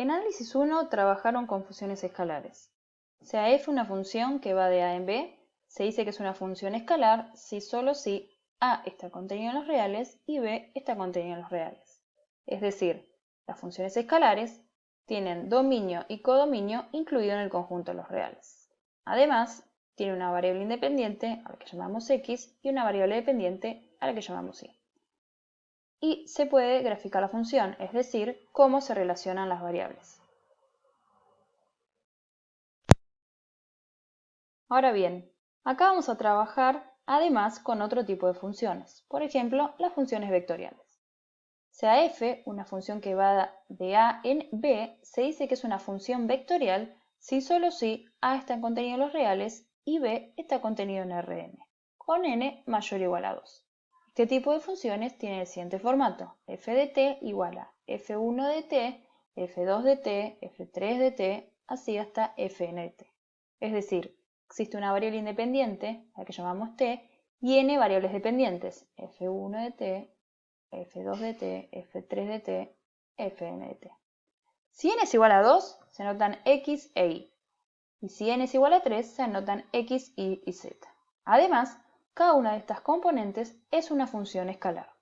En análisis 1 trabajaron con funciones escalares. Sea f una función que va de a en b, se dice que es una función escalar solo si a está contenido en los reales y b está contenido en los reales. Es decir, las funciones escalares tienen dominio y codominio incluido en el conjunto de los reales. Además, tiene una variable independiente a la que llamamos x y una variable dependiente a la que llamamos y. Y se puede graficar la función, es decir, cómo se relacionan las variables. Ahora bien, acá vamos a trabajar además con otro tipo de funciones, por ejemplo, las funciones vectoriales. Sea f una función que va de a en b, se dice que es una función vectorial solo si a está contenido en los reales y b está contenido en Rn, con n mayor o igual a 2. Este tipo de funciones tiene el siguiente formato: f de t igual a f1 de t, f2 de t, f3 de t, así hasta fn de t. Es decir, existe una variable independiente, la que llamamos t, y n variables dependientes, f1 de t, f2 de t, f3 de t, fn de t. Si n es igual a 2, se anotan x e y. Y si n es igual a 3, se anotan x, y z. Además, cada una de estas componentes es una función escalar.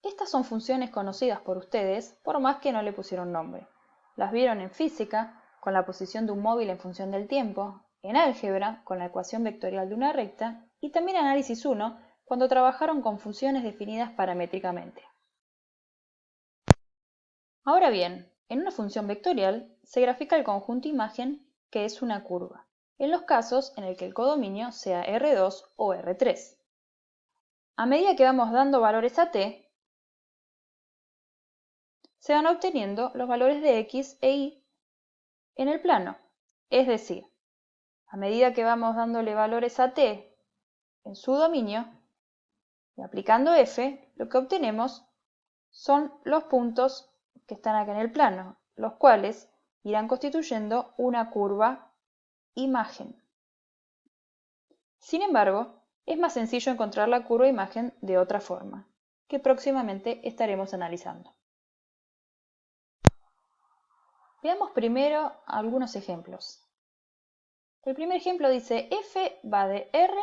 Estas son funciones conocidas por ustedes, por más que no le pusieron nombre. Las vieron en física, con la posición de un móvil en función del tiempo, en álgebra, con la ecuación vectorial de una recta, y también en análisis 1, cuando trabajaron con funciones definidas paramétricamente. Ahora bien, en una función vectorial se grafica el conjunto imagen, que es una curva, en los casos en el que el codominio sea R2 o R3. A medida que vamos dando valores a t, se van obteniendo los valores de x e y en el plano. Es decir, a medida que vamos dándole valores a t en su dominio y aplicando f, lo que obtenemos son los puntos que están acá en el plano, los cuales irán constituyendo una curva imagen. Sin embargo, es más sencillo encontrar la curva imagen de otra forma, que próximamente estaremos analizando. Veamos primero algunos ejemplos. El primer ejemplo dice f va de R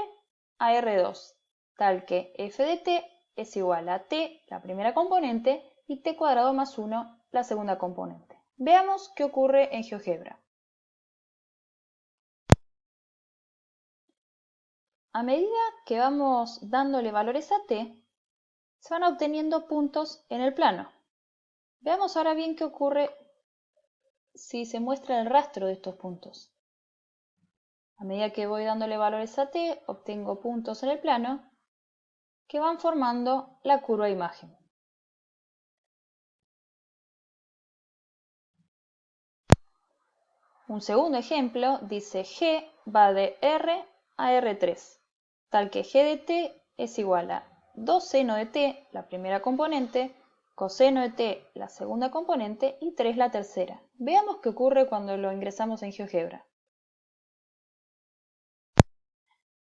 a R2, tal que f de t es igual a t, la primera componente, y t cuadrado más 1, la segunda componente. Veamos qué ocurre en GeoGebra. A medida que vamos dándole valores a t, se van obteniendo puntos en el plano. Veamos ahora bien qué ocurre si se muestra el rastro de estos puntos. A medida que voy dándole valores a t, obtengo puntos en el plano que van formando la curva imagen. Un segundo ejemplo dice g va de R a R3, tal que g de t es igual a 2 seno de t, la primera componente, coseno de t, la segunda componente, y 3 la tercera. Veamos qué ocurre cuando lo ingresamos en GeoGebra.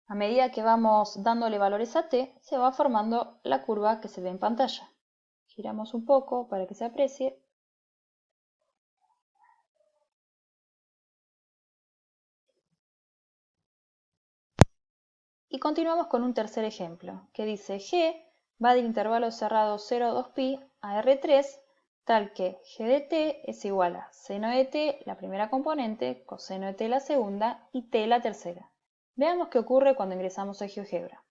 A medida que vamos dándole valores a t, se va formando la curva que se ve en pantalla. Giramos un poco para que se aprecie. Y continuamos con un tercer ejemplo, que dice g va del intervalo cerrado 0,2pi a R3, tal que g de t es igual a seno de t, la primera componente, coseno de t, la segunda, y t, la tercera. Veamos qué ocurre cuando ingresamos a GeoGebra.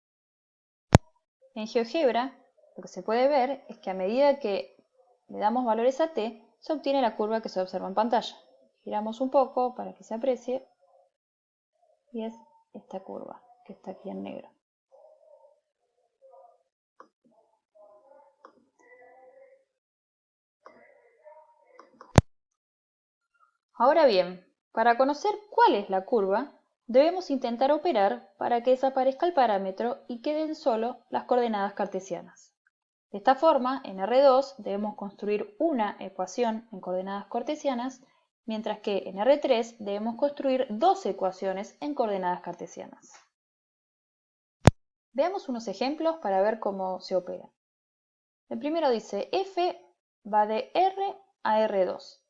En GeoGebra, lo que se puede ver es que a medida que le damos valores a t, se obtiene la curva que se observa en pantalla. Giramos un poco para que se aprecie, y es esta curva, que está aquí en negro. Ahora bien, para conocer cuál es la curva, debemos intentar operar para que desaparezca el parámetro y queden solo las coordenadas cartesianas. De esta forma, en R2 debemos construir una ecuación en coordenadas cartesianas, mientras que en R3 debemos construir dos ecuaciones en coordenadas cartesianas. Veamos unos ejemplos para ver cómo se opera. El primero dice f va de R a R2,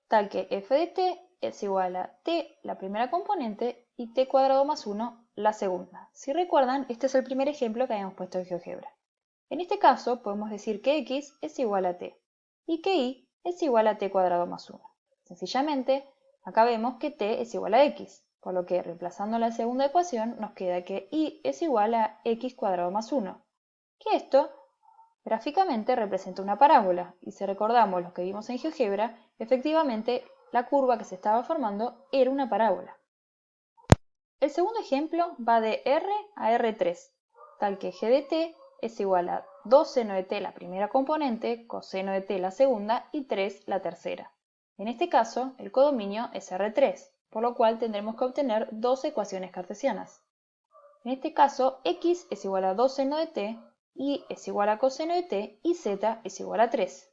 tal que f de t es igual a t, la primera componente, y t cuadrado más 1, la segunda. Si recuerdan, este es el primer ejemplo que habíamos puesto en GeoGebra. En este caso, podemos decir que x es igual a t y que y es igual a t cuadrado más 1. Sencillamente, acá vemos que t es igual a x, por lo que reemplazando la segunda ecuación nos queda que y es igual a x cuadrado más 1, que esto gráficamente representa una parábola, y si recordamos lo que vimos en GeoGebra, efectivamente la curva que se estaba formando era una parábola. El segundo ejemplo va de R a R3, tal que g de t es igual a 2 seno de t la primera componente, coseno de t la segunda y 3 la tercera. En este caso, el codominio es R3, por lo cual tendremos que obtener dos ecuaciones cartesianas. En este caso, x es igual a 2 seno de t, y es igual a coseno de t y z es igual a 3.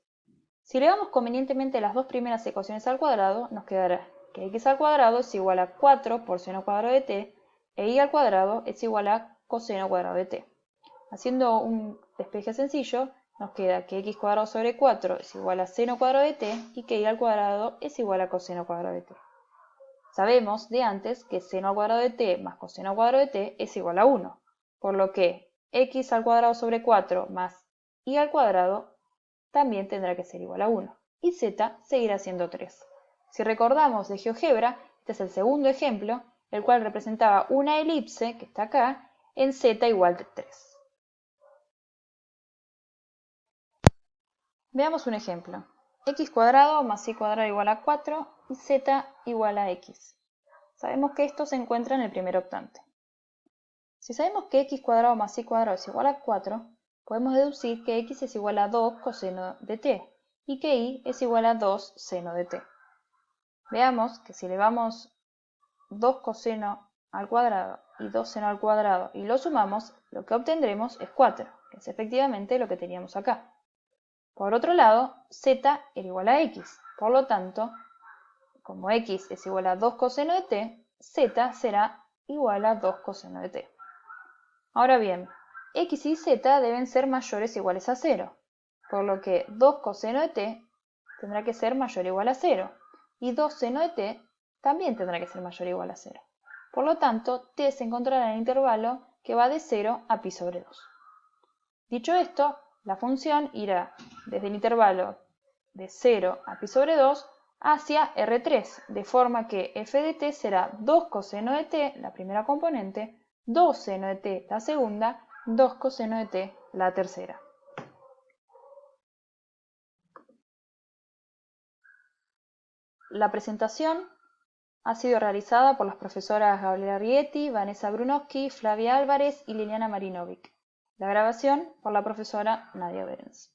Si elevamos convenientemente las dos primeras ecuaciones al cuadrado, nos quedará que x al cuadrado es igual a 4 por seno cuadrado de t e y al cuadrado es igual a coseno cuadrado de t. Haciendo un despeje sencillo, nos queda que x cuadrado sobre 4 es igual a seno cuadrado de t y que y al cuadrado es igual a coseno cuadrado de t. Sabemos de antes que seno al cuadrado de t más coseno al cuadrado de t es igual a 1, por lo que x al cuadrado sobre 4 más y al cuadrado también tendrá que ser igual a 1, y z seguirá siendo 3. Si recordamos de GeoGebra, este es el segundo ejemplo, el cual representaba una elipse, que está acá, en z igual de 3. Veamos un ejemplo. X cuadrado más y cuadrado igual a 4 y z igual a x. Sabemos que esto se encuentra en el primer octante. Si sabemos que x cuadrado más y cuadrado es igual a 4, podemos deducir que x es igual a 2 coseno de t y que y es igual a 2 seno de t. Veamos que si elevamos 2 coseno al cuadrado y 2 seno al cuadrado y lo sumamos, lo que obtendremos es 4, que es efectivamente lo que teníamos acá. Por otro lado, z era igual a x, por lo tanto, como x es igual a 2 coseno de t, z será igual a 2 coseno de t. Ahora bien, x y z deben ser mayores o iguales a 0, por lo que 2 coseno de t tendrá que ser mayor o igual a 0, y 2 seno de t también tendrá que ser mayor o igual a 0. Por lo tanto, t se encontrará en el intervalo que va de 0 a pi sobre 2. Dicho esto, la función irá desde el intervalo de 0 a pi sobre 2 hacia R3, de forma que f de t será 2 coseno de t, la primera componente, 2 seno de t, la segunda, 2 coseno de t, la tercera. La presentación ha sido realizada por las profesoras Gabriela Rieti, Vanessa Brunowski, Flavia Álvarez y Liliana Marinovic. La grabación por la profesora Nadia Berens.